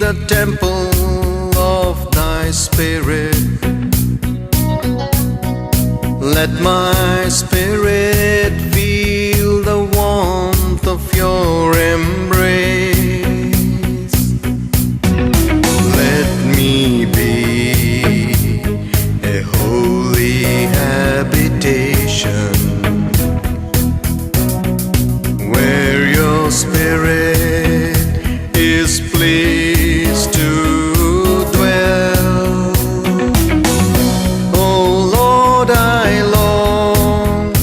the temple of thy spirit. Let my spirit feel the warmth of your embrace. Let me be a holy habitation where your spirit is pleased to dwell. Oh Lord, I long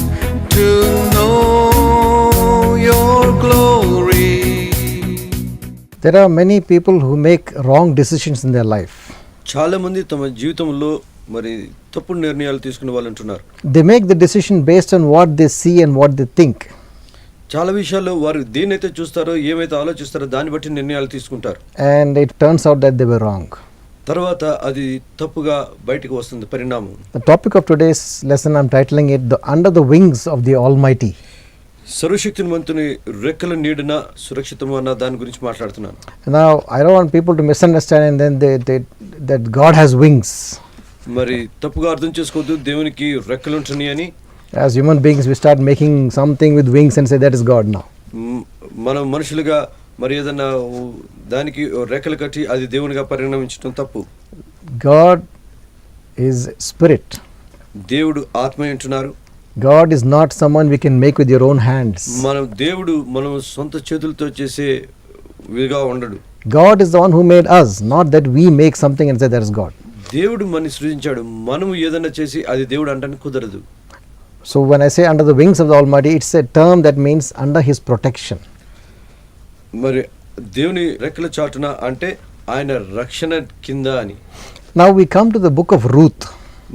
to know your glory. There are many people who make wrong decisions in their life. చాలా మంది తమ జీవితంలో మరి తప్పుడు నిర్ణయాలు తీసుకునే వాళ్ళు ఉంటున్నారు. They make the decision based on what they see and what they think. చాలా విషయాల్లో వారు దేన్నైతే చూస్తారో ఏమైతే ఆలోచిస్తారో దాన్ని బట్టి నిర్ణయాలు తీసుకుంటారు. And it turns out that they were wrong. తర్వాత అది తప్పుగా బయటకు వస్తుంది పరిణామం. The topic of today's lesson, I'm titling it Under the Wings of the Almighty. సర్వశక్తిమంతుని రెక్కల నీడన సురక్షితము అన్న దాని గురించి మాట్లాడుతున్నాను. Now, I don't want people to misunderstand and then that God has wings. మరి తప్పుగా అర్థం చేసుకోవద్దు దేవునికి రెక్కలు ఉంటున్నాయి అని. As human beings, we start making something with wings and say that is God now. మనం మనుషులుగా మరి ఏదన్నా దానికి రెక్కలు కట్టి అది దేవునిగా పరిణమించడం తప్పు. God is spirit. దేవుడు ఆత్మ ఉంటున్నారు. God is not someone we can make with your own hands. దేవుడు మనం సొంత చేతులతో చేసే విగా ఉండడు. God is the one who made us, not that we make something and say that is God. దేవుడు మనని సృజించాడు. మనం ఏదన్నా చేసి అది దేవుడు అంటానికి కుదరదు. So when I say under the wings of the Almighty, it's a term that means under His protection. మరి దేవుని రెక్కల చాటున అంటే ఆయన రక్షణ కింద అని. Now we come to the book of Ruth.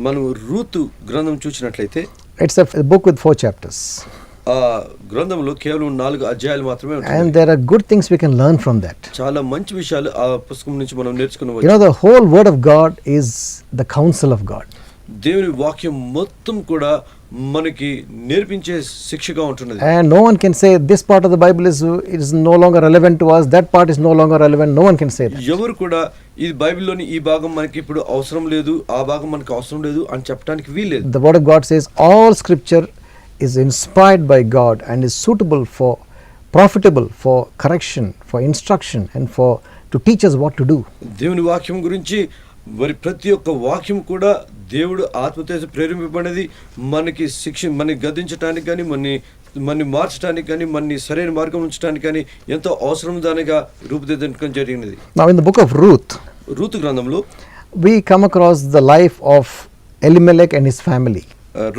మనం రూతు గ్రంథం చూసినట్లయితే It's a book with 4 chapters. ఆ గ్రంథంలో కేవలం 4 అధ్యాయాలు మాత్రమే ఉంటాయి. And there are good things we can learn from that. చాలా మంచి విషయాలు ఆ పుస్తకం నుంచి మనం నేర్చుకోవచ్చు. You know, the whole word of God is the counsel of God. దేవుని వాక్యం మొత్తం కూడా మనకి నేర్పించే శిక్షగా ఉంటున్నది. And no one can say this part of the Bible is no longer relevant to us, that part is no longer relevant. No one can say that. ఎవరు కూడా ఈ బైబిల్లోని ఈ భాగం మనకి ఇప్పుడు అవసరం లేదు, ఆ భాగం మనకి అవసరం లేదు అని చెప్పడానికి వీల్లేదు. The word of God says all scripture is inspired by God and is suitable for profitable for correction, for instruction and to teach us what to do. దేవుని వాక్యం గురించి మరి ప్రతి ఒక్క వాక్యం కూడా దేవుడు ఆత్మచేత ప్రేరేపింపబడినది. మనకి మనని గద్దించడానికి కానీ మనని మార్చడానికి కానీ మనని సరైన మార్గం ఉంచడానికి కానీ ఎంతో అవసరం దానిగా రూపుదిద్దడం జరిగినది. Now in the book of Ruth, Ruth గ్రంథంలో we come across the life of Elimelech and his family.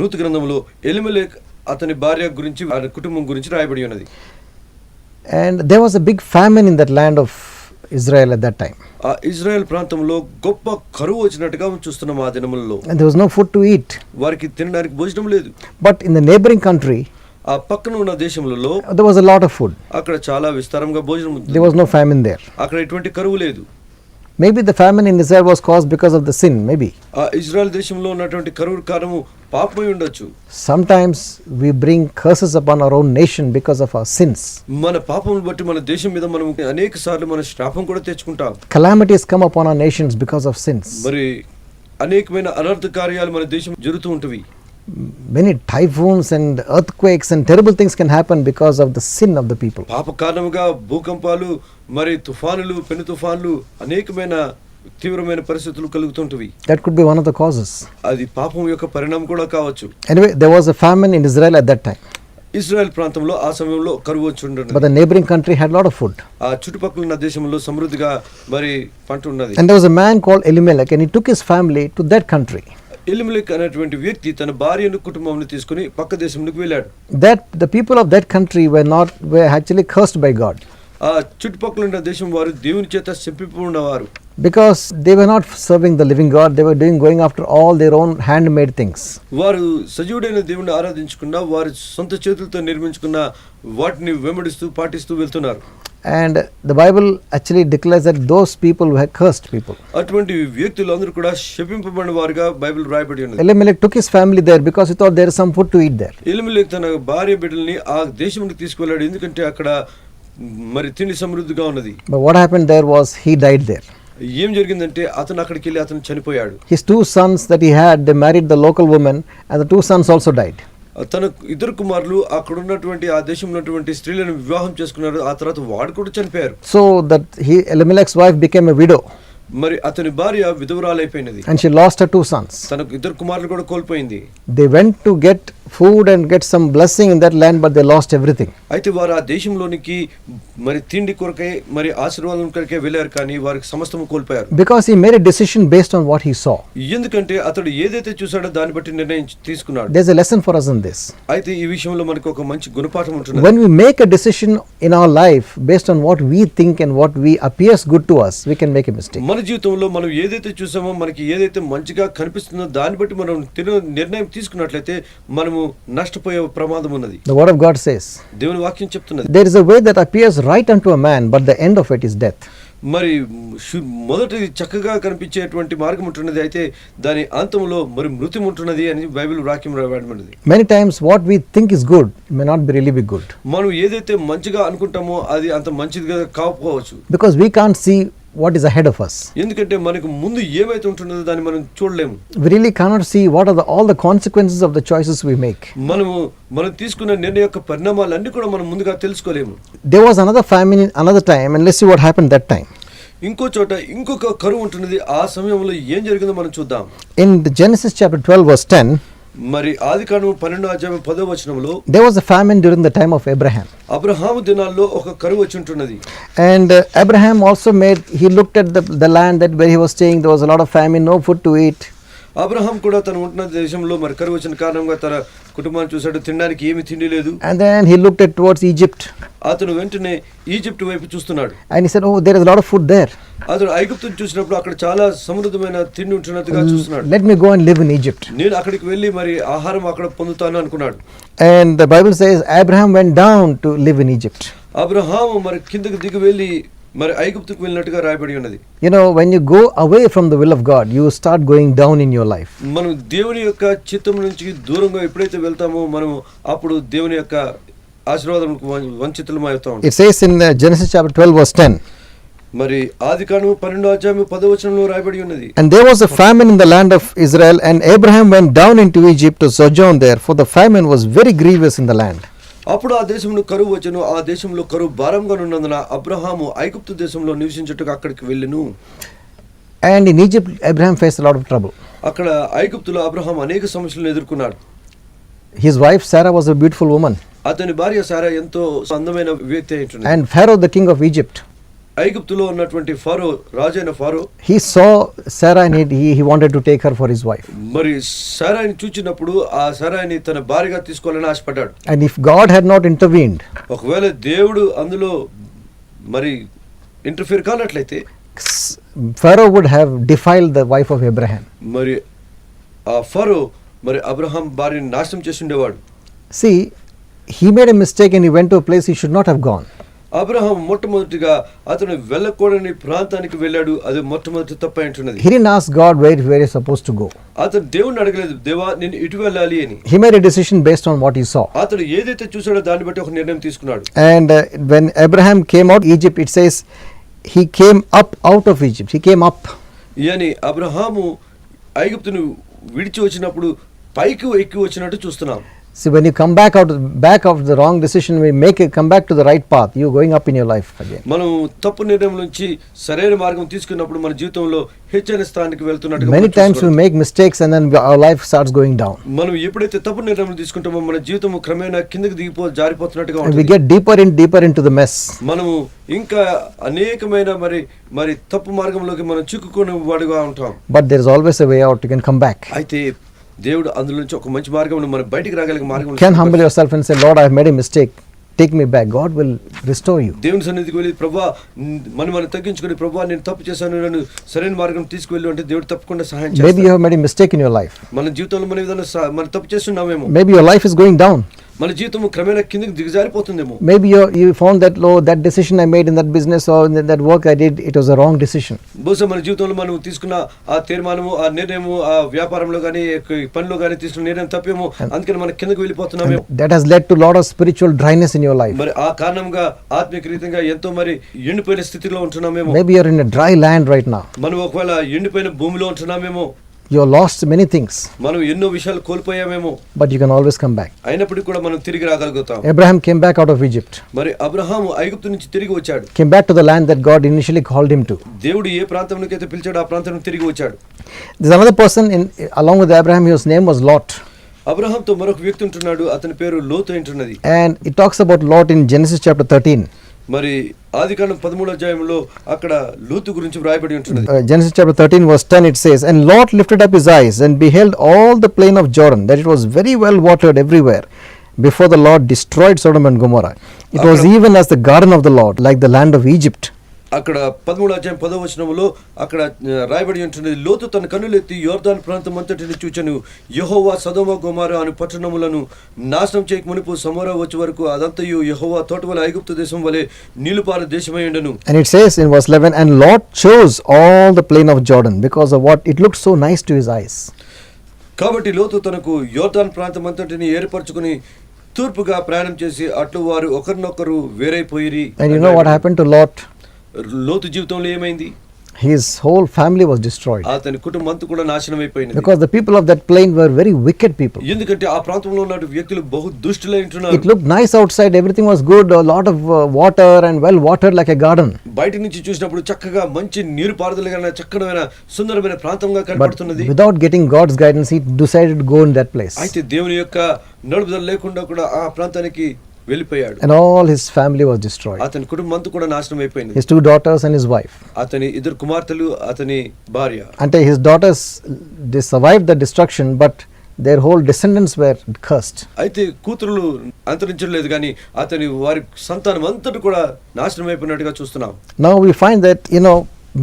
Ruth గ్రంథంలో ఎలిమెలెక్ అతని భార్య గురించి ఆయన కుటుంబం గురించి రాయబడి ఉన్నది. And there was a big famine in that land of Israel at that time. ఆ ఇజ్రాయెల్ ప్రాంతంలో గొప్ప కరువు వచ్చినట్టుగా చూస్తున్నాం ఆ దినములలో. And there was no food to eat. వారికి తినడానికి భోజనం లేదు. But in the neighboring country, ఆ పక్కన ఉన్న దేశములలో there was a lot of food. అక్కడ చాలా విస్తారంగా భోజనం ఉంది. There was no famine there. అక్కడ ఎటువంటి కరువు లేదు. Maybe the famine in Israel was caused because of the sin, maybe. ఆ ఇజ్రాయెల్ దేశంలో ఉన్నటువంటి కరువు కారణము పాపమై ఉండొచ్చు. Sometimes we bring curses upon our own nation because of our sins. మన పాపమును బట్టి మన దేశం మీద మనం అనేక సార్లు మన శాపం కూడా తెచ్చుకుంటాం. Calamities come upon our nations because of sins. మరి అనేకమైన అనర్థ కార్యాలు మన దేశం జరుగుతూ ఉంటవి. Many typhoons and earthquakes and terrible things can happen because of the sin of the people. పాప కారణముగా భూకంపాలు మరి తుఫానులు పెను తుఫానులు అనేకమైన తీవ్రమైన పరిస్థితులు కలుగుతుంటవి. That could be one of the causes. అది పాపం యొక్క పరిణామం కూడా కావచ్చు. Anyway, there was a famine in Israel at that time. Israel ప్రాంతంలో ఆ సమయంలో కరువు వచ్చి ఉండేది. But the neighboring country had a lot of food. ఆ చుట్టుపక్కల ఉన్న దేశంలో సమృద్ధిగా మరి పంట ఉన్నది. And there was a man called Elimelech and he took his family to that country. Elimelech అనేటువంటి వ్యక్తి తన భార్యను కుటుంబాన్ని తీసుకుని పక్క దేశంలోకి వెళ్ళాడు. That the people of that country were actually cursed by God. ఆ చుట్టుపక్కల ఉన్న దేశం వారు దేవుని చేత శపింపబడినవారు. Because they were not serving the living God, they were going after all their own handmade things. వారు సజీవుడైన దేవుని ఆరాధించకుండా వారి సొంత చేతులతో నిర్మించుకున్న వాటిని వెంబడిస్తూ పాటిస్తూ వెళ్తున్నారు. And the Bible actually declares that those people were cursed people. అటువంటి వ్యక్తులందరూ కూడా శపింపబడిన వారుగా బైబిల్ రాయబడి ఉన్నది. Elimelech took his family there because he thought there is some food to eat there. Elimelech తన భార్య బిడ్డల్ని ఆ దేశంలోకి తీసుకెళ్ళాడు. ఎందుకంటే అక్కడ మరి తిండి సమృద్ధిగా ఉన్నది. But what happened there was he died there. ఏం జరిగిందంటే అతను అక్కడికి వెళ్ళి అతను చనిపోయాడు. His 2 sons that he had, they married the local woman, and the 2 sons also died. తన ఇద్దరు కుమారులు అక్కడ ఉన్నటువంటి ఆ దేశంలో ఉన్నటువంటి స్త్రీలను వివాహం చేసుకున్నారు. ఆ తర్వాత వాడు కూడా చనిపోయారు. So that Elimelech's wife became a widow, మరి అతని భార్య విధవరాలైపోయినది. and she lost her 2 sons. తనకు ఇద్దరు కుమారులు కూడా కోల్పోయింది. They went to get food and get some blessing in that land, but they lost everything. అయితే వారు ఆ దేశంలోనికి మరి తిండి కొరకై మరి ఆశీర్వాదం కొరకై వెళ్ళారు, కానీ వారికి సమస్తము కోల్పోయారు. Because he made a decision based on what he saw. ఎందుకంటే అతడు ఏదైతే చూసాడో దాన్ని బట్టి నిర్ణయం తీసుకున్నాడు. There's a lesson for us in this. అయితే ఈ విషయంలో మనకు ఒక మంచి గుణపాఠం ఉంటుంది. When we make a decision in our life based on what we think and what we appears good to us, we can make a mistake. మన జీవితంలో మనం ఏదైతే చూసామో, మనకి ఏదైతే మంచిగా కనిపిస్తుందో దాన్ని బట్టి మనం నిర్ణయం తీసుకున్నట్లయితే మనము నష్టపోయే ప్రమాదం ఉన్నది. The word of God says, దేవుని వాక్యం చెప్తున్నది, there is a way that appears right unto a man, but the end of it is death. మరి మొదటిది చక్కగా కనిపించేటువంటి మార్గం ఉంటున్నది, అయితే దాని అంతంలో మరి మృతి ఉంటున్నది అని బైబిల్ వాక్యం రాయబడినది. Many times what we think is good may not be really be good. మనం ఏదైతే మంచిగా అనుకుంటామో అది అంత మంచిదిగా కాకపోవచ్చు. Because we can't see what is ahead of us. ఎందుకంటే మనకు ముందు ఏమైతే ఉంటున్నదో దాన్ని మనం చూడలేము. We really cannot see what are all the consequences of the choices we make. మనం తీసుకున్న నిర్ణయం యొక్క పరిణామాలన్నీ కూడా మనం ముందుగా తెలుసుకోలేము. There was another famine in another time, and let's see what happened that time. ఇంకో చోట ఇంకొక కరువు ఉంటున్నది. ఆ సమయంలో ఏం జరిగిందో మనం చూద్దాం. In the Genesis chapter 12 verse 10, మరి ఆదికాండం 12:10 there was a famine during the time of Abraham. Abraham దినాల్లో ఒక కరువు వచ్చి ఉంటున్నది. And Abraham also he looked at the land that where he was staying, there was a lot of famine, no food to eat. Abraham కూడా తను ఉంటున్న దేశంలో మరి కరువు వచ్చిన కారణంగా తన కుటుంబాన్ని చూశాడు, తినడానికి ఏమీ తిండి లేదు. And then he looked at towards Egypt. అతను వెంటనే ఈజిప్ట్ వైపు చూస్తున్నాడు. And he said, oh, there is a lot of food there. అతను ఐగుప్తును చూసినప్పుడు అక్కడ చాలా సమృద్ధమైన తిండి ఉంటున్నట్టుగా చూస్తున్నాడు. Let me go and live in Egypt. నేను అక్కడికి వెళ్ళి మరి ఆహారం అక్కడ పొందుతాను అనుకున్నాడు. And the Bible says Abraham went down to live in Egypt. Abraham మరి కిందకి దిగి వెళ్ళి మరి ఐగుప్తుకు వెళ్ళినట్టుగా రాయబడి ఉన్నది. You know, when you go away from the will of God, you start going down in your life. మనం దేవుని యొక్క చిత్తం నుంచి దూరంగా ఎప్పుడైతే వెళ్తామో మనం అప్పుడు దేవుని యొక్క ఆశీర్వాదాలకు వంచితులమవుతాం. It says in Genesis chapter 12 verse 10. మరి ఆదికాండం 12:10 రాయబడి ఉన్నది. And there was a famine in the land of Israel, and Abraham went down into Egypt to sojourn there, for the famine was very grievous in the land. అప్పుడు ఆ దేశంలో కరువు వచ్చెను. ఆ దేశంలో కరువు భారంగా ఉన్నందున అబ్రహాము ఐగుప్తు దేశంలో నివసించుటకు అక్కడికి వెళ్ళెను. And in Egypt Abraham faced a lot of trouble. అక్కడ ఐగుప్తులో అబ్రహాం అనేక సమస్యలను ఎదుర్కొన్నాడు. His wife Sarah was a beautiful woman. అతని భార్య సారా ఎంతో అందమైన వ్యక్తి అయి ఉంటున్నది. And Pharaoh, the king of Egypt, ఐగుప్తులో ఉన్నటువంటి ఫరో, రాజైన ఫరో, he saw Sarah and he wanted to take her for his wife. మరి సారాని చూచినప్పుడు ఆ సారాని తన భార్యగా తీసుకోవాలని ఆశపడ్డాడు. And if God had not intervened, ఒకవేళ దేవుడు అందులో మరి ఇంటర్ఫియర్ కానట్లయితే Pharaoh would have defiled the wife of Abraham. మరి ఆ ఫరో మరి అబ్రహాం భార్యని నాశనం చేసి ఉండేవాడు. See, he made a mistake and he went to a place he should not have gone. Abraham మొట్టమొదటిగా అతను వెళ్ళకూడని ప్రాంతానికి వెళ్ళాడు. అది మొట్టమొదటి తప్పు అంటున్నది. He didn't ask God where he was supposed to go. అతను దేవుణ్ణి అడగలేదు, దేవా నేను ఇటు వెళ్ళాలి అని. He made a decision based on what he saw. అతను ఏదైతే చూసాడో దాన్ని బట్టి ఒక నిర్ణయం తీసుకున్నాడు. And when Abraham came out of Egypt, it says he came up out of Egypt. He came up. yani Abraham ఐగుప్తును విడిచి వచ్చినప్పుడు పైకి ఎక్కి వచ్చినట్టు చూస్తున్నాం. See, when you come back of the wrong decision, we come back to the right path. You're going up in your life again. మనం తప్పు నిర్ణయం నుంచి సరైన మార్గం తీసుకున్నప్పుడు మన జీవితంలో హెచ్చైన స్థానానికి వెళ్తున్నట్టుగా Many times we make mistakes and then our life starts going down. మనం ఎప్పుడైతే తప్పు నిర్ణయం తీసుకుంటామో మన జీవితం క్రమేణా కిందకి జారిపోతున్నట్టుగా And we ఉంటుంది. get deeper into the mess. మనము ఇంకా అనేకమైన మరి తప్పు మార్గంలోకి మనం చిక్కుకునే వాడుగా ఉంటాం. But there is always a way out. You can come back. అయితే దేవుడు అందులో నుంచి ఒక మంచి మార్గం మనం బయటికి రాగలిగే మార్గం. You can humble yourself and say, Lord, I have made a mistake. Take me back. God will restore you. దేవుని సన్నిధికి వెళ్ళి ప్రభువా మనం తగ్గించుకొని ప్రభువా నేను తప్పు చేశాను, నన్ను సరైన మార్గం తీసుకువెళ్ళు అంటే దేవుడు తప్పకుండా సహాయం చేస్తాడు. Maybe you have made a mistake in your life. మన జీవితంలో మన విధంగా మనం తప్పు చేస్తున్నామేమో. Maybe your life is going down. మన జీవితం క్రమేణా కిందకి దిగజారిపోతుందేమో. Maybe you found that, oh, that decision I made in that business or in that work I did, it was a wrong decision. బహుశా మన జీవితంలో మనం తీసుకున్న ఆ తీర్మానము, ఆ నిర్ణయము, ఆ వ్యాపారంలో కానీ పనిలో కానీ తీసుకున్న నిర్ణయం తప్పేమో, అందుకని మనం కిందకి వెళ్ళిపోతున్నామేమో. That has led to a lot of spiritual dryness in your life. మరి ఆ కారణంగా ఆత్మీయ రీతిగా ఎంతో మరి ఎండిపోయిన స్థితిలో ఉంటున్నామేమో. Maybe you are in a dry land right now. మనం ఒకవేళ ఎండిపోయిన భూమిలో ఉంటున్నామేమో. You have lost many things. మనం ఎన్నో విషయాలు కోల్పోయామేమో. But you can always come back. అయినప్పటికీ కూడా మనం తిరిగి రాగలుగుతాం. Abraham came back out of Egypt. మరి అబ్రహాము ఐగుప్తు నుంచి తిరిగి వచ్చాడు. Came back to the land that God initially called him to. దేవుడు ఏ ప్రాంతంలోకి అయితే పిలిచాడో ఆ ప్రాంతానికి తిరిగి వచ్చాడు. There's another person along with Abraham, whose name was Lot. అబ్రహాంతో మరొక వ్యక్తి ఉంటున్నాడు, అతని పేరు లోతు ఉంటున్నది. And it talks about Lot in Genesis chapter 13. మరి ఆదికాండం 13వ అధ్యాయంలో అక్కడ లోతు గురించి వ్రాయబడి ఉంటున్నది. Genesis chapter 13 verse 10, it says, "And Lot lifted up his eyes and beheld all the plain of Jordan, that it was very well watered everywhere, before the Lord destroyed Sodom and Gomorrah. It was even as the garden of the Lord, like the land of Egypt." అక్కడ 13వ అధ్యాయం 10వ వచనంలో అక్కడ రాయబడి ఉంటున్నది, లోతు తన కన్నులెత్తి యోర్దాను ప్రాంతం అంతటిని చూచెను, యెహోవా సొదొమ గొమొర్రా అను పట్టణములను నాశనం చేయక మునుపు సమోరా వచ్చే వరకు అదంతయు యెహోవా తోటవల ఐగుప్తు దేశం వలె నీలుపార దేశమై ఉండెను. And it says in verse 11, "And Lot chose all the plain of Jordan because of what it looked so nice to his eyes." కాబట్టి లోతు తనకు యోర్దాను ప్రాంతం అంతటిని ఏర్పరచుకుని తూర్పుగా ప్రయాణం చేసి అట్లు వారు ఒకరినొకరు వేరైపోయిరి. And you know what happened to Lot? లోతు జీవితంలో ఏమైంది? His whole family was destroyed. అతని కుటుంబం అంతా కూడా నాశనం అయిపోయింది. Because the people of that plain were very wicked people. ఎందుకంటే ఆ ప్రాంతంలో ఉన్న వ్యక్తులు బహు దుష్టులై ఉంటున్నారు. It looked nice outside, everything was good, a lot of water and well watered like a garden. బయట నుంచి చూసినప్పుడు చక్కగా మంచి నీరు పారుదలగా చక్కనమైన సుందరమైన ప్రాంతంగా But కనబడుతున్నది. without getting God's guidance, he decided to go in that place. అయితే దేవుని యొక్క నడుపుదల లేకుండా కూడా ఆ ప్రాంతానికి వెళ్ళిపోయాడు. And all his family was destroyed. అతని కుటుంబం అంతా కూడా నాశనం అయిపోయింది. His 2 daughters and his wife. అతని 2 కుమార్తెలు, అతని భార్య. And his daughters, they survived the destruction, but their whole descendants were cursed. అయితే కూతురులు అంతరించలేదు కానీ అతని వారి సంతానం అంతటి కూడా నాశనం అయిపోయినట్టుగా చూస్తున్నాం. Now we find that,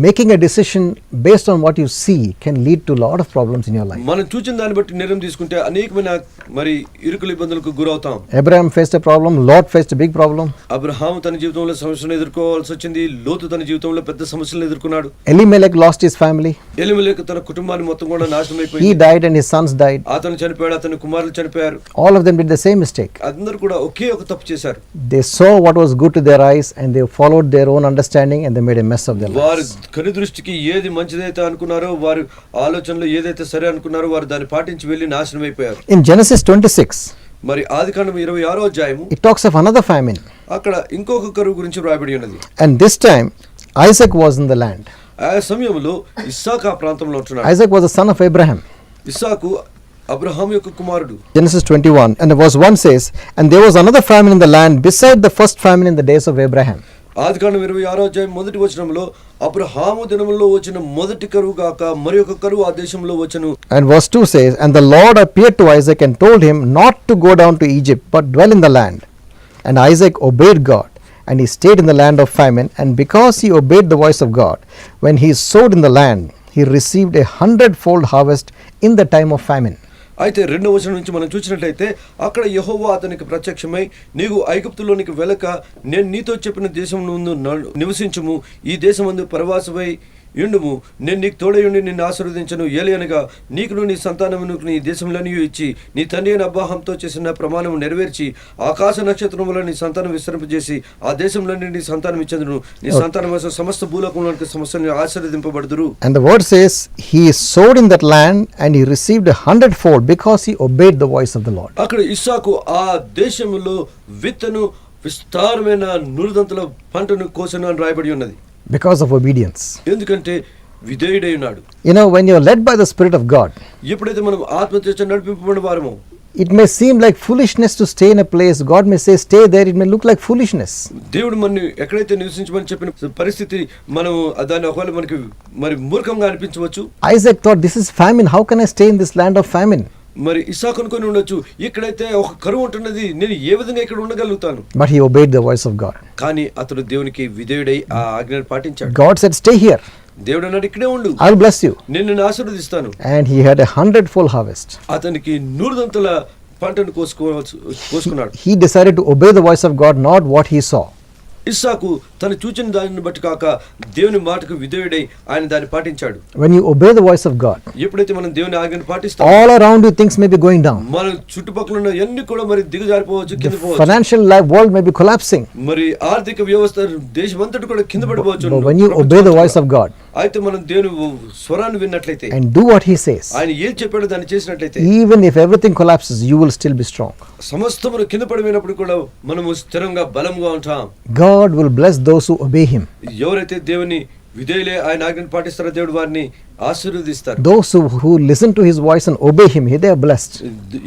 making a decision based on what you see can lead to a lot of problems in your life. మనం చూచిన దాన్ని బట్టి నిర్ణయం తీసుకుంటే అనేకమైన మరి ఇరుకుల ఇబ్బందులకు గురవుతాం. Abraham faced a problem, Lot faced a big problem. Abraham తన జీవితంలో సమస్యలను ఎదుర్కోవాల్సి వచ్చింది, లోతు తన జీవితంలో పెద్ద సమస్యలను ఎదుర్కొన్నాడు. Elimelech lost his family. Elimelech తన కుటుంబాన్ని మొత్తం కూడా నాశనం He అయిపోయింది. died and his sons died. అతను చనిపోయాడు, అతని కుమారులు చనిపోయారు. All of them did the same mistake. అందరూ కూడా ఒకే ఒక తప్పు చేశారు. They saw what was good to their eyes and they followed their own understanding and they made a mess of their వారు lives. కను దృష్టికి ఏది మంచిదైతే అనుకున్నారో, వారు ఆలోచనలో ఏదైతే సరే అనుకున్నారో వారు దాన్ని పాటించి వెళ్ళి నాశనం అయిపోయారు. In Genesis 26, మరి ఆదికాండం 26వ అధ్యాయము it talks of another famine. అక్కడ ఇంకొక కరువు గురించి వ్రాయబడి ఉన్నది. And this time, Isaac was in the land. ఆ సమయంలో ఇస్సాకు ఆ ప్రాంతంలో ఉంటున్నాడు. Isaac was the son of Abraham. ఇస్సాకు అబ్రహాము యొక్క కుమారుడు. Genesis 21 and verse 1 says, "And there was another famine in the land beside the first famine in the days of Abraham." ఆదికాండం 26వ అధ్యాయం మొదటి వచనంలో అబ్రహాము దినములో వచ్చిన మొదటి కరువు గాక మరి ఒక కరువు ఆ దేశంలో వచ్చెను. And verse 2 says, "And the Lord appeared to Isaac and told him not to go down to Egypt, but dwell in the land. And Isaac obeyed God, and he stayed in the land of famine. And because he obeyed the voice of God, when he sowed in the land, he received 100-fold harvest in the time of famine." అయితే 2వ వచనం నుంచి మనం చూసినట్లయితే అక్కడ యెహోవా అతనికి ప్రత్యక్షమై, నీవు ఐగుప్తులోనికి వెళ్ళక నేను నీతో చెప్పిన దేశం ముందు నివసించుము, ఈ దేశమందు పరవాసమై యుండుము, నేను నీకు తోడయుండి నిన్ను ఆశీర్వదించను, ఏలయనగా నీకును నీ సంతానమునకు నీ దేశంలోని ఇచ్చి నీ తండ్రి అయిన అబ్రహాముతో చేసిన ప్రమాణము నెరవేర్చి ఆకాశ నక్షత్రములో నీ సంతానం విస్తరింపజేసి ఆ దేశంలోని నీ సంతానం ఇచ్చెదను, నీ సంతానం సమస్త భూలోకములోని సమస్యను ఆశీర్వదింపబడుదురు. And the word says he sowed in that land and he received 100-fold because he obeyed the voice of the Lord. అక్కడ ఇస్సాకు ఆ దేశంలో విత్తను విస్తారమైన నూరుదంతల పంటను కోసను అని రాయబడి ఉన్నది. Because of obedience. ఎందుకంటే విధేయుడై ఉన్నాడు. When you are led by the Spirit of God, ఎప్పుడైతే మనం ఆత్మచేత నడిపింపబడిన వారమో, it may seem like foolishness to stay in a place. God may say stay there. It may look like foolishness. దేవుడు మనని ఎక్కడైతే నివసించమని చెప్పిన పరిస్థితి మనం దాన్ని ఒకవేళ మనకి మరి మూర్ఖంగా అనిపించవచ్చు. Isaac thought, this is famine. How can I stay in this land of famine? మరి ఇస్సాకు అనుకొని ఉండొచ్చు, ఇక్కడైతే ఒక కరువు ఉంటున్నది, నేను ఏ విధంగా ఇక్కడ ఉండగలుగుతాను. But he obeyed the voice of God. కానీ అతడు దేవునికి విధేయుడై ఆ ఆజ్ఞను పాటించాడు. God said, stay here. దేవుడు అన్నాడు, ఇక్కడే ఉండు, I will bless you. నేను నిన్ను ఆశీర్వదిస్తాను. And he had 100-fold harvest. అతనికి 100 దంతల పంటను కోసుకున్నాడు. He decided to obey the voice of God, not what he saw. ఇస్సాకు తను చూచిన దానిని బట్టి కాక దేవుని మాటకు విధేయుడై ఆయన దాన్ని పాటించాడు. When you obey the voice of God, ఎప్పుడైతే మనం దేవుని ఆజ్ఞను పాటిస్తామో all around you things may be going down. మన చుట్టుపక్కల ఉన్న అన్ని కూడా మరి దిగజారిపోవచ్చు, కింద పోవచ్చు. Financial life world may be collapsing. మరి ఆర్థిక వ్యవస్థ దేశమంతటి కూడా కింద పడిపోవచ్చు. But when you obey the voice of God అయితే మనం దేవుని స్వరాన్ని విన్నట్లయితే and do what he says, ఆయన ఏం చెప్పాడో దాన్ని చేసినట్లయితే, even if everything collapses, you will still be strong. సమస్తమును కింద పడిపోయినప్పుడు కూడా మనము స్థిరంగా బలంగా ఉంటాం. God will bless those who obey him. ఎవరైతే దేవుని విధేయులే ఆయన ఆజ్ఞను పాటిస్తారో దేవుడు వారిని ఆశీర్వదిస్తారు. Those who listen to his voice and obey him, they are blessed.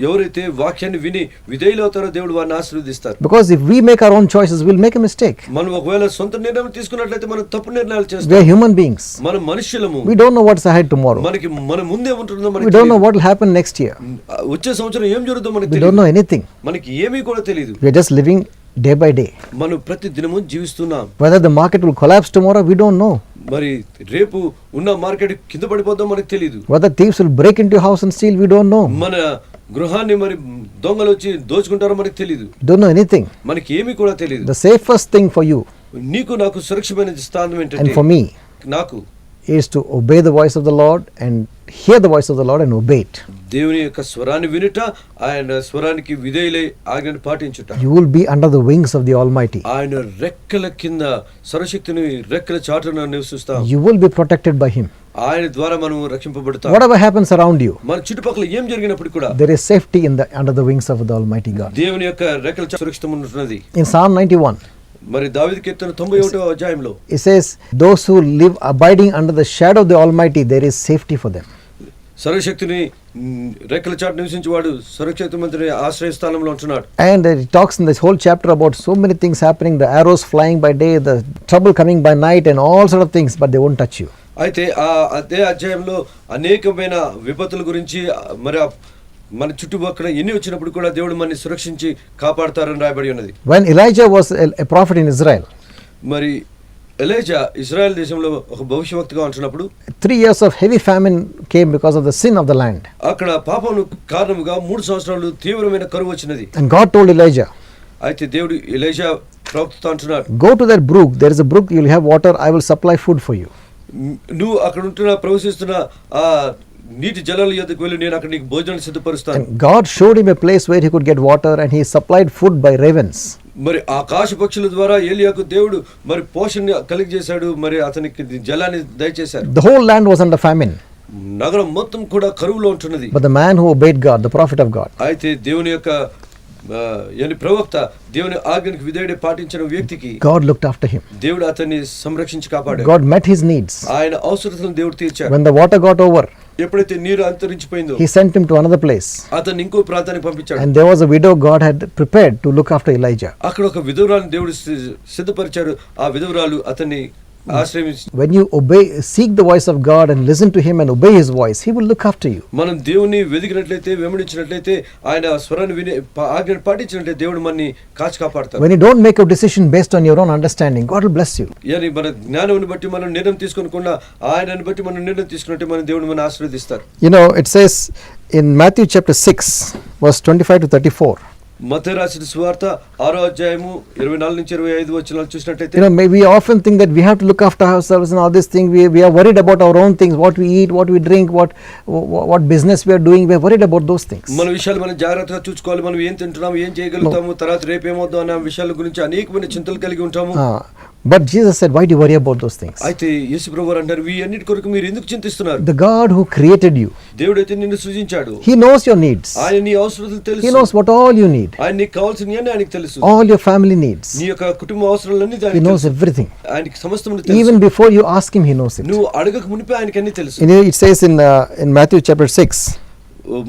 ఎవరైతే వాక్యాన్ని విని విధేయులు అవుతారో దేవుడు వారిని ఆశీర్వదిస్తారు. Because if we make our own choices, we'll make a mistake. మనం ఒకవేళ సొంత నిర్ణయం తీసుకున్నట్లయితే మనం తప్పు నిర్ణయాలు We చేస్తాం. are human beings. మనం మనుషులము. We don't know what's ahead tomorrow. మనకి మన ముందే ఉంటుందో We మనకి don't know తెలియదు. what will happen next year. వచ్చే సంవత్సరం ఏం జరుగుతుందో మనకి We don't తెలియదు. know anything. మనకి ఏమీ కూడా తెలియదు. We are just living day by day. మనం ప్రతి దినము జీవిస్తున్నాం. Whether the market will collapse tomorrow, we don't know. మరి రేపు ఉన్న మార్కెట్ కింద పడిపోద్దాం మనకు తెలియదు. Whether thieves will break into your house and steal, we don't know. మన గృహాన్ని మరి దొంగలు వచ్చి దోచుకుంటారో మనకు తెలియదు. Don't know anything. మనకి ఏమీ కూడా తెలియదు. The safest thing for you నీకు నాకు సురక్షితమైన స్థానం and ఏంటంటే for me నాకు is to obey the voice of the Lord and hear the voice of the Lord and obey it. దేవుని యొక్క స్వరాన్ని వినుట, ఆయన స్వరానికి విధేయులై ఆజ్ఞను పాటించుట. You will be under the wings of the Almighty. ఆయన రెక్కల కింద సర్వశక్తిని రెక్కల చాటున నివసిస్తాం. You will be protected by him. ఆయన ద్వారా మనం రక్షింపబడతాం. Whatever happens around you, మన చుట్టుపక్కల ఏం జరిగినప్పుడు కూడా there is safety under the wings of the Almighty God. దేవుని యొక్క రెక్కల చాటు సురక్షితం ఉన్నది. In Psalm 91, మరి దావీదు కీర్తన 91వ అధ్యాయంలో it says, those who live abiding under the shadow of the Almighty, there is safety for them. సర్వశక్తిని రెక్కల చాటు నివసించేవాడు సురక్షిత మంత్రి ఆశ్రయ స్థానంలో ఉంటున్నాడు. And it talks in this whole chapter about so many things happening, the arrows flying by day, the trouble coming by night and all sort of things, but they won't touch you. అయితే అదే అధ్యాయంలో అనేకమైన విపత్తుల గురించి మరి మన చుట్టుపక్కల ఎన్ని వచ్చినప్పుడు కూడా దేవుడు మనని సురక్షించి కాపాడతారని రాయబడి ఉన్నది. When Elijah was a prophet in Israel, మరి ఎలీజా ఇజ్రాయెల్ దేశంలో ఒక భవిష్యవక్తగా ఉంటున్నప్పుడు 3 years of heavy famine came because of the sin of the land. అక్కడ పాపము కారణముగా 3 సంవత్సరాలు తీవ్రమైన కరువు వచ్చినది. And God told Elijah, అయితే దేవుడు ఎలీజా ప్రవక్తతో అంటున్నాడు, go to that brook, there is a brook, you will have water, I will supply food for you. నువ్వు అక్కడ ఉంటున్న ప్రవేశిస్తున్న ఆ నీటి జలాల యొద్దకు వెళ్ళి నేను అక్కడ నీకు భోజనం సిద్ధపరుస్తాను. And God showed him a place where he could get water, and he supplied food by ravens. మరి ఆకాశ పక్షుల ద్వారా ఏలియాకు దేవుడు మరి పోషణ కలిగజేశాడు, మరి అతనికి జలాన్ని దయచేశారు. The whole land was under famine. నగరం మొత్తం కూడా కరువులో ఉంటున్నది. But the man who obeyed God, the prophet of God, అయితే దేవుని యొక్క ప్రవక్త దేవుని ఆజ్ఞకు విధేయుడై పాటించిన వ్యక్తికి God looked after him. దేవుడు అతన్ని సంరక్షించి కాపాడాడు. God met his needs. ఆయన అవసరతలను దేవుడు తీర్చాడు. When the water got over, ఎప్పుడైతే నీరు అంతరించిపోయిందో he sent him to another place. అతన్ని ఇంకో ప్రాంతానికి పంపించాడు. And there was a widow God had prepared to look after Elijah. అక్కడ ఒక విధవరాలను దేవుడు సిద్ధపరిచాడు. ఆ విధవరాలు అతన్ని ఆశ్రయించి, when you seek the voice of God and listen to him and obey his voice, he will look after you. మనం దేవుని వెదికినట్లయితే వెంబడించినట్లయితే ఆయన స్వరాన్ని విని ఆజ్ఞను పాటించినట్లయితే దేవుడు మనని కాచి కాపాడతాడు. When you don't make a decision based on your own understanding, God will bless you. yani మన జ్ఞానాన్ని బట్టి మనం నిర్ణయం తీసుకోకుండా ఆయనని బట్టి మనం నిర్ణయం తీసుకున్నట్టే మన దేవుడు మనని ఆశీర్వదిస్తాడు. You know, it says in Matthew chapter 6 verse 25 to 34, మత్తయి రాసిన సువార్త 6వ అధ్యాయము 24 నుంచి 25 వచనాలు చూసినట్లయితే, you know, we often think that we have to look after ourselves and all this thing. We are worried about our own things, what we eat, what we drink, what business we are doing. We are worried about those things. మన విషయాలు మనం జాగ్రత్తగా చూసుకోవాలి. మనం ఏం తింటున్నాము, ఏం చేయగలుగుతాము, తర్వాత రేపు ఏమవుతుందో అనే విషయాల గురించి అనేకమైన చింతలు కలిగి ఉంటాము. But Jesus said, why do you worry about those things? అయితే యేసు ప్రభువు అంటారు, ఈ అన్నిటి కొరకు మీరు ఎందుకు చింతిస్తున్నారు? The God who created you, దేవుడు అయితే నిన్ను సృజించాడు. he knows your needs. ఆయన నీ అవసరాలు తెలుసు. He knows what all you need. ఆయన నీకు కావాల్సినవన్నీ ఆయనకు తెలుసు. All your family needs. నీ యొక్క కుటుంబ అవసరాలన్నీ He ఆయనకు knows తెలుసు. everything. ఆయనకి సమస్తమును తెలుసు. Even before you ask him, he knows it. నువ్వు అడగక మునిపే ఆయనకి అన్ని తెలుసు. You know, it says in Matthew chapter 6,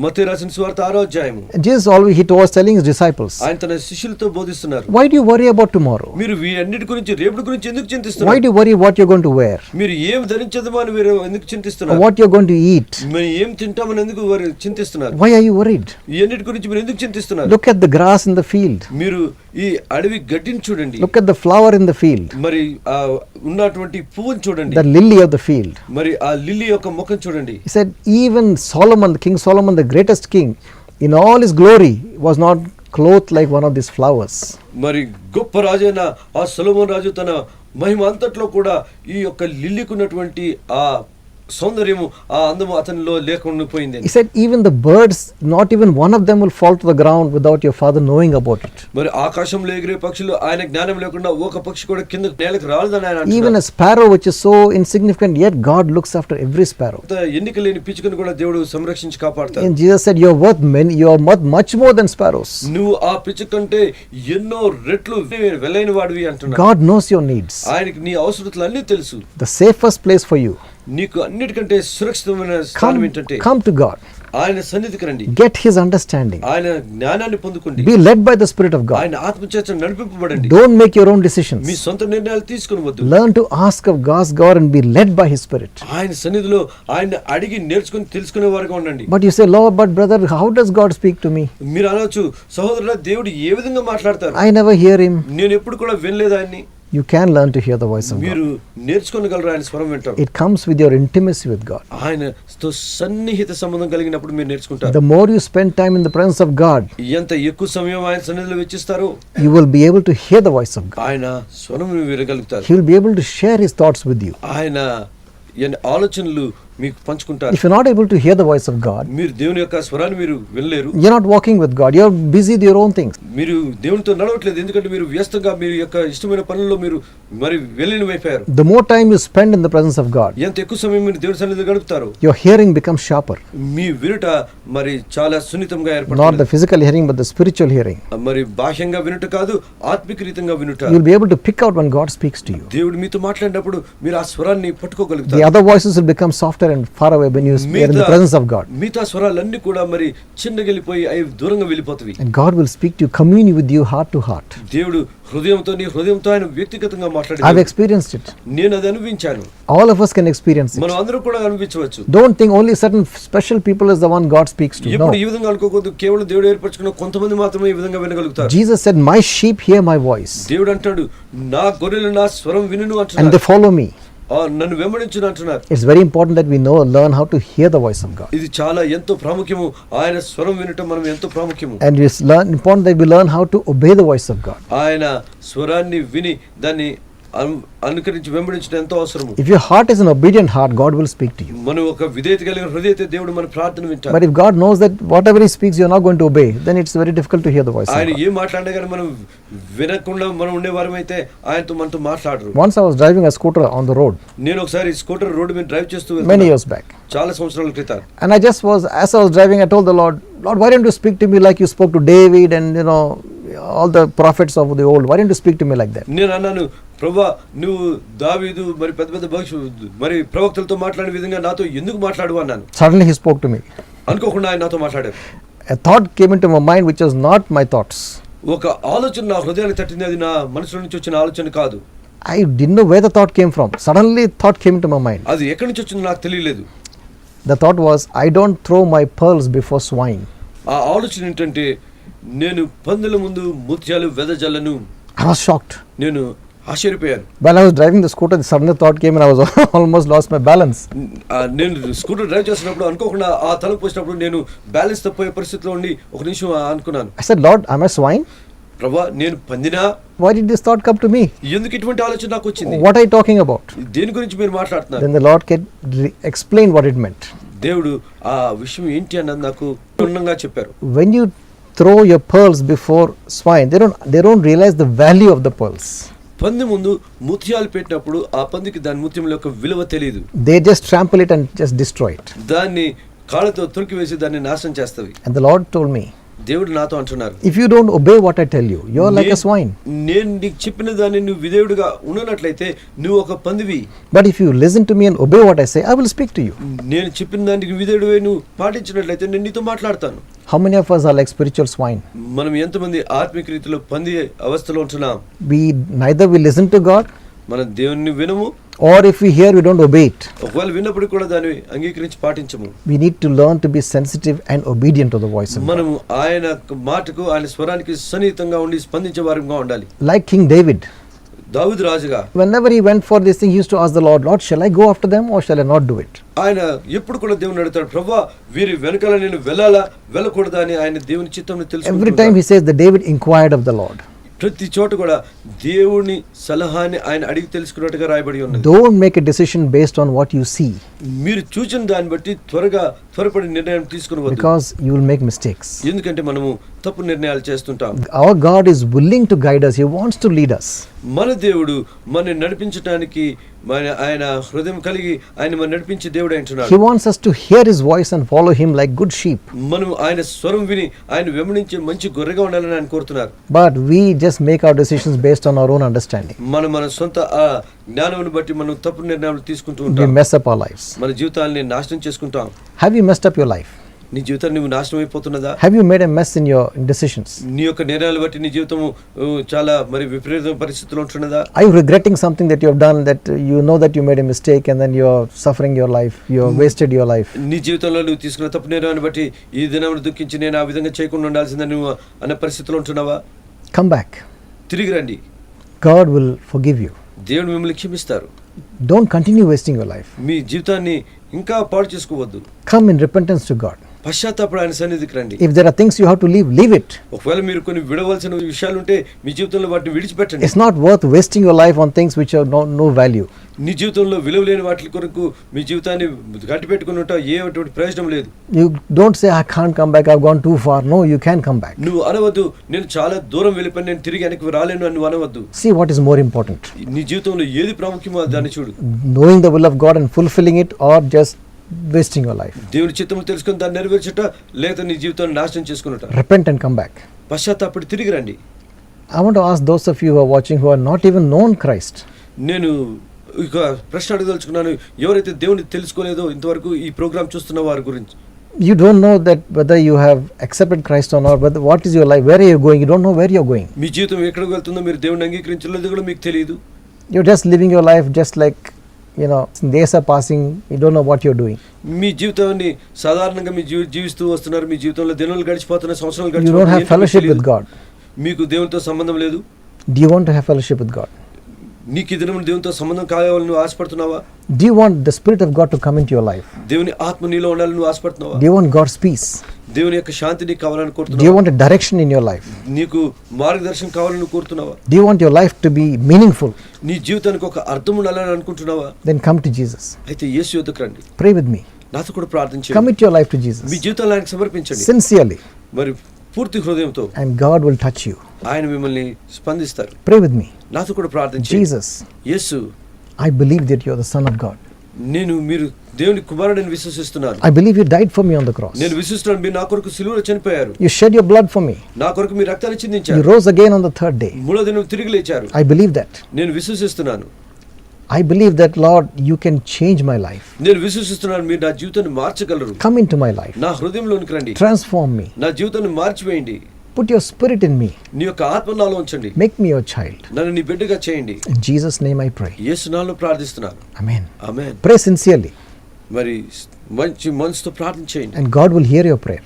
మత్తయి రాసిన సువార్త 6వ అధ్యాయము, Jesus always he was telling his disciples, ఆయన తన శిష్యులతో బోధిస్తున్నారు, why do you worry about tomorrow? మీరు ఈ అన్నిటి గురించి రేపటి గురించి ఎందుకు Why చింతిస్తున్నారు? do you worry what you're going to wear, మీరు ఏం ధరించదమో అని మీరు ఎందుకు or చింతిస్తున్నారు? what you're going to eat? మీరు ఏం తింటామని ఎందుకు చింతిస్తున్నారు? Why are you worried? ఈ అన్నిటి గురించి మీరు ఎందుకు చింతిస్తున్నారు? Look at the grass in the field. మీరు ఈ అడవి గడ్డిని చూడండి, Look at the flower in the field, మరి ఆ ఉన్నటువంటి పువ్వుని చూడండి, the lily of the field. మరి ఆ లిల్లీ యొక్క ముఖం చూడండి. He said, even Solomon, King Solomon, the greatest king, in all his glory, was not clothed like one of these flowers. మరి గొప్ప రాజైన ఆ సొలొమోను రాజు తన మహిమ అంతట్లో కూడా ఈ యొక్క లిల్లీకున్నటువంటి ఆ సౌందర్యము ఆ అందము అతనిలో లేకుండా పోయింది. He said, even the birds, not even one of them will fall to the ground without your father knowing about it. మరి ఆకాశంలో ఎగిరే పక్షులు ఆయన జ్ఞానం లేకుండా ఒక పక్షి కూడా కింద నేలకు రాలేదని ఆయన Even అంటున్నాడు. a sparrow which is so insignificant, yet God looks after every sparrow. అంత ఎన్నిక లేని పిచ్చుకను కూడా దేవుడు సంరక్షించి కాపాడతాడు. And Jesus said, you are worth much more than sparrows. నువ్వు ఆ పిచ్చుక కంటే ఎన్నో రెట్లు వెలైన వాడివి అంటున్నాడు. God knows your needs. ఆయనకి నీ అవసరతలు అన్నీ తెలుసు. The safest place for you, నీకు అన్నిటికంటే సురక్షితమైన స్థానం ఏంటంటే come to God. ఆయన సన్నిధికి రండి. Get his understanding. ఆయన జ్ఞానాన్ని పొందుకోండి. Be led by the Spirit of God. ఆయన ఆత్మచేత నడిపింపబడండి. Don't make your own decisions. మీ సొంత నిర్ణయాలు తీసుకొనవద్దు. Learn to ask of God's God and be led by his Spirit. ఆయన సన్నిధిలో ఆయన అడిగి నేర్చుకుని తెలుసుకునే వారుగా ఉండండి. But you say, Lord, but brother, how does God speak to me? మీరు అనొచ్చు, సహోదరుడా దేవుడు ఏ విధంగా మాట్లాడతారు? I never hear him. నేను ఎప్పుడు కూడా వినలేదు ఆయన్ని. You can learn to hear the voice of God. మీరు నేర్చుకోగలరు ఆయన స్వరం వింటారు. It comes with your intimacy with God. ఆయనతో సన్నిహిత సంబంధం కలిగినప్పుడు మీరు నేర్చుకుంటారు. The more you spend time in the presence of God, ఎంత ఎక్కువ సమయం ఆయన సన్నిధిలో వెచ్చిస్తారో you will be able to hear the voice of God. ఆయన స్వరం వినగలుగుతారు. He will be able to share his thoughts with you. ఆయన ఆలోచనలు మీకు పంచుకుంటారు. If you're not able to hear the voice of God, మీరు దేవుని యొక్క స్వరాన్ని మీరు వినలేరు. you're not walking with God. You're busy with your own things. మీరు దేవునితో నడవట్లేదు, ఎందుకంటే మీరు వ్యస్తంగా మీరు యొక్క ఇష్టమైన పనుల్లో మీరు మరి వెళ్ళినవైపోయారు. The more time you spend in the presence of God, ఎంత ఎక్కువ సమయం మీరు దేవుని సన్నిధిలో గడుపుతారు, your hearing becomes sharper. మీ వినుట మరి చాలా సున్నితంగా Not ఏర్పడుతుంది. the physical hearing, but the spiritual hearing. మరి బాహ్యంగా వినుట కాదు, ఆత్మిక రీతంగా వినుట. You'll be able to pick out when God speaks to you. దేవుడు మీతో మాట్లాడినప్పుడు మీరు ఆ స్వరాన్ని The పట్టుకోగలుగుతారు. other voices will become softer and far away when you are in the presence of God. మిగతా స్వరాలన్నీ కూడా మరి చిన్నగెళ్ళిపోయి అవి దూరంగా వెళ్ళిపోతాయి. And God will speak to you, commune with you heart to heart. దేవుడు హృదయంతో నీ హృదయంతో ఆయన వ్యక్తిగతంగా I've మాట్లాడాడు. experienced it. నేను అది అనుభవించాను. All of us can experience it. మనం అందరూ కూడా అనుభవించవచ్చు. Don't think only certain special people is the one God speaks to. No. ఇప్పుడు ఈ విధంగా అనుకోకూడదు, కేవలం దేవుడు ఏర్పరచుకున్న కొంతమంది మాత్రమే ఈ విధంగా వినగలుగుతారు. Jesus said, my sheep hear my voice దేవుడు అంటాడు, నా గొర్రెలు నా స్వరం వినును and అంటున్నాడు. they follow me. నన్ను వెంబడించును అంటున్నారు. It's very important that we learn how to hear the voice of God. ఇది చాలా ఎంతో ప్రాముఖ్యము. ఆయన స్వరం వినటం మనం ఎంతో ప్రాముఖ్యము. And it's important that we learn how to obey the voice of God. ఆయన స్వరాన్ని విని దాన్ని అనుకరించి వెంబడించడం ఎంతో అవసరము. If your heart is an obedient heart, God will speak to you. మనం ఒక విధేయత కలిగిన హృదయతే దేవుడు మన ప్రార్థన వింటాడు. But if God knows that whatever he speaks you're not going to obey, then it's very difficult to hear the voice of ఆయన God. ఏం మాట్లాడినా కానీ మనం వినకుండా మనం ఉండేవారమైతే ఆయనతో మనతో మాట్లాడరు. Once I was driving a scooter on the road నేను ఒకసారి స్కూటర్ రోడ్డు మీద డ్రైవ్ చేస్తూ many వెళ్తున్నాను. years back. చాలా సంవత్సరాల క్రితం. And as I was driving, I told the Lord, why don't you speak to me like you spoke to David and all the prophets of the old? Why don't you speak to me like that? నేను అన్నాను, ప్రభువా నువ్వు దావీదు మరి పెద్ద పెద్ద మరి ప్రవక్తలతో మాట్లాడిన విధంగా నాతో ఎందుకు మాట్లాడు అన్నాను. Suddenly he spoke to me. అనుకోకుండా ఆయన నాతో మాట్లాడారు. A thought came into my mind which was not my thoughts. ఒక ఆలోచన నా హృదయానికి తట్టింది. అది నా మనసులో నుంచి వచ్చిన ఆలోచన కాదు. I didn't know where the thought came from. Suddenly thought came into my mind. అది ఎక్కడి నుంచి వచ్చిందో నాకు తెలియలేదు. The thought was, I don't throw my pearls before swine. ఆ ఆలోచన ఏంటంటే, నేను పందుల ముందు ముత్యాలు వెదజల్లను. I was shocked. నేను ఆశ్చర్యపోయాను. While I was driving the scooter, the sudden thought came and I was almost lost my balance. నేను స్కూటర్ డ్రైవ్ చేస్తున్నప్పుడు అనుకోకుండా ఆ తలుపు వచ్చినప్పుడు నేను బ్యాలెన్స్ తప్పిపోయే పరిస్థితిలో ఉండి ఒక నిమిషం అనుకున్నాను. I said, Lord, am I swine? ప్రభువా నేను పందినా? Why did this thought come to me? ఎందుకు ఇటువంటి ఆలోచన నాకు వచ్చింది? What are you talking about? దేని గురించి మీరు మాట్లాడుతున్నారు? Then the Lord can explain what it meant. దేవుడు ఆ విషయం ఏంటి అన్నది నాకు పూర్ణంగా చెప్పారు. When you throw your pearls before swine, they don't realize the value of the pearls. పంది ముందు ముత్యాలు పెట్టినప్పుడు ఆ పందికి దాని ముత్యం యొక్క విలువ తెలియదు. They just trample it and just destroy it. దాన్ని కాళ్ళతో తొరికివేసి దాన్ని నాశనం చేస్తవి. And the Lord told me, దేవుడు నాతో అంటున్నారు, if you don't obey what I tell you, you are like a swine. నేను నీకు చెప్పిన దాన్ని నువ్వు విధేయుడిగా ఉండనట్లయితే నువ్వు ఒక పందివి. But if you listen to me and obey what I say, I will speak to you. నేను చెప్పిన దానికి విధేయుడివై నువ్వు పాటించినట్లయితే నేను నీతో మాట్లాడతాను. How many of us are like spiritual swine? మనం ఎంతమంది ఆత్మిక రీతిలో పంది అవస్థలో ఉంటున్నాం? Neither we listen to God, మనం దేవుని వినము, or if we hear, we don't obey it. ఒకవేళ విన్నప్పుడు కూడా దాన్ని అంగీకరించి పాటించము. We need to learn to be sensitive and obedient to the voice of God. మనము ఆయన మాటకు ఆయన స్వరానికి సన్నిహితంగా ఉండి స్పందించే వారంగా ఉండాలి. Like King David. దావీదు రాజుగా whenever he went for this thing, he used to ask the Lord, Lord, shall I go after them or shall I not do it? ఆయన ఎప్పుడు కూడా దేవుని అడుగుతాడు, ప్రభువా వీరి వెనకాల నేను వెళ్ళాలా వెళ్ళకూడదా అని ఆయన దేవుని చిత్తం Every time తెలుసుకుంటాడు. he says that David inquired of the Lord. ప్రతి చోట కూడా దేవుని సలహాని ఆయన అడిగి తెలుసుకున్నట్టుగా రాయబడి ఉన్నది. Don't make a decision based on what you see, మీరు చూసిన దాన్ని బట్టి త్వరపడి నిర్ణయం తీసుకునవద్దు. because you will make mistakes. ఎందుకంటే మనము తప్పు నిర్ణయాలు చేస్తుంటాం. Our God is willing to guide us. He wants to lead us. మన దేవుడు మనని నడిపించడానికి ఆయన హృదయం కలిగి ఆయన మన నడిపించే దేవుడు He అంటున్నాడు. wants us to hear his voice and follow him like good sheep. మనం ఆయన స్వరం విని ఆయన వెంబడించే మంచి గొర్రెగా ఉండాలని ఆయన కోరుతున్నారు. But we just make our decisions based on our own understanding. మన సొంత జ్ఞానమును బట్టి మనం తప్పు నిర్ణయాలు తీసుకుంటూ We ఉంటాం. mess up our lives. మన జీవితాన్ని నాశనం చేసుకుంటాం. Have you messed up your life? నీ జీవితాన్ని నువ్వు నాశనం అయిపోతున్నదా? Have you made a mess in your decisions? నీ యొక్క నిర్ణయాలు బట్టి నీ జీవితము చాలా మరి విపరీత పరిస్థితుల్లో ఉంటున్నదా? Are you regretting something that you have done, that you know that you made a mistake and then you are suffering your life, you have wasted your life? నీ జీవితంలో నువ్వు తీసుకున్న తప్పు నిర్ణయాన్ని బట్టి ఈ దినం దుఃఖించి నేను ఆ విధంగా చేయకుండా ఉండాల్సిందని నువ్వు అనే పరిస్థితిలో ఉంటున్నావా? Come back. తిరిగి రండి. God will forgive you. దేవుడు మిమ్మల్ని క్షమిస్తారు. Don't continue wasting your life. మీ జీవితాన్ని ఇంకా పాడు చేసుకోవద్దు. Come in repentance to God. పశ్చాత్తాపడి ఆయన సన్నిధికి రండి. If there are things you have to leave, leave it. ఒకవేళ మీరు కొన్ని విడవలసిన విషయాలు ఉంటే మీ జీవితంలో వాటిని విడిచిపెట్టండి. It's not worth wasting your life on things which have no value. నీ జీవితంలో విలువ లేని వాటి కొరకు మీ జీవితాన్ని కట్టిపెట్టుకుని ఉంటా ఏటువంటి ప్రయోజనం లేదు. You don't say, I can't come back, I've gone too far. No, you can come back. నువ్వు అనవద్దు, నేను చాలా దూరం వెళ్ళిపోయి నేను తిరిగి వెనక్కి రాలేను అని నువ్వు అనవద్దు. See what is more important. నీ జీవితంలో ఏది ప్రాముఖ్యమో దాన్ని చూడు. Knowing the will of God and fulfilling it, or just wasting your life. దేవుని చిత్తము తెలుసుకుని దాన్ని నెరవేర్చుట లేదా నీ జీవితాన్ని నాశనం చేసుకున్నట. Repent and come back. పశ్చాత్తాపడి తిరిగి రండి. I want to ask those of you who are watching who are not even known Christ. నేను ఇక ప్రశ్న అడగదలుచుకున్నాను, ఎవరైతే దేవుని తెలుసుకోలేదో ఇంతవరకు ఈ ప్రోగ్రామ్ చూస్తున్న వారి గురించి. You don't know that whether you have accepted Christ or not, but what is your life, where are you going, you don't know where you're going. మీ జీవితం ఎక్కడికి వెళ్తుందో మీరు దేవుని అంగీకరించలేదో కూడా మీకు తెలియదు. You're just living your life just like, days are passing, you don't know what you're doing. మీ జీవితాన్ని సాధారణంగా మీ జీవిస్తూ వస్తున్నారు. మీ జీవితంలో దినాలు గడిచిపోతున్న సంవత్సరాలు You don't గడిచిపోతున్నాయి. have fellowship with God. మీకు దేవునితో సంబంధం లేదు. Do you want to have fellowship with God? నీకు ఈ దినం దేవునితో సంబంధం కావాలని నువ్వు ఆశపడుతున్నావా? Do you want the Spirit of God to come into your life? దేవుని ఆత్మ నీలో ఉండాలని నువ్వు ఆశపడుతున్నావా? Do you want God's peace? దేవుని యొక్క శాంతి నీకు కావాలని Do you కోరుతున్నావా? want a direction in your life? నీకు మార్గదర్శనం కావాలని నువ్వు కోరుతున్నావా? Do you want your life to be meaningful? నీ జీవితానికి ఒక అర్థం ఉండాలని అనుకుంటున్నావా? Then come to Jesus. అయితే యేసు యొద్దకు రండి. Pray with me. నాతో కూడా ప్రార్థించండి. Commit your life to Jesus. మీ జీవితాన్ని ఆయనకు సమర్పించండి. Sincerely. మరి పూర్తి హృదయంతో. And God will touch you. ఆయన మిమ్మల్ని స్పందిస్తారు. Pray with me. నాతో కూడా ప్రార్థించండి. Jesus, Yesu, I believe that you are the Son of God. మీరు దేవుని కుమారుడని విశ్వసిస్తున్నాను. I believe you died for me on the cross. నేను విశ్వసిస్తున్నాను, మీరు నా కొరకు సిలువలో చనిపోయారు. You shed your blood for me. నా కొరకు మీ రక్తాన్ని You చిందించారు. rose again on the third day. మూడో దినం తిరిగి లేచారు. I believe that. నేను విశ్వసిస్తున్నాను. I believe that, Lord, you can change my life. నేను విశ్వసిస్తున్నాను, మీరు నా జీవితాన్ని మార్చగలరు. Come into my life. నా హృదయంలోనికి రండి. Transform me. నా జీవితాన్ని మార్చివేయండి. Put your spirit in me. నీ యొక్క ఆత్మ నాలో ఉంచండి. Make me your child. నన్ను నీ బిడ్డగా చేయండి. In Jesus' name I pray. యేసు నామములో ప్రార్థిస్తున్నాను. Amen. ఆమేన్. Pray sincerely, మరి మంచి మనసుతో ప్రార్థన చేయండి. and God will hear your prayer.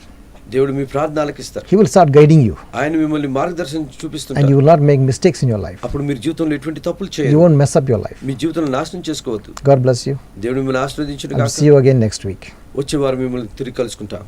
దేవుడు మీ ప్రార్థన ఆలకిస్తారు. He will start guiding you, ఆయన మిమ్మల్ని మార్గదర్శనం and చూపిస్తుంటారు. you will not make mistakes in your life. అప్పుడు మీరు జీవితంలో ఎటువంటి తప్పులు You చేయరు. won't mess up your life. మీ జీవితంలో నాశనం చేసుకోవద్దు. God bless you. దేవుడు మిమ్మల్ని ఆశీర్వదించును I'll గాక. see you again next week. వచ్చే వారం మిమ్మల్ని తిరిగి కలుసుకుంటాం.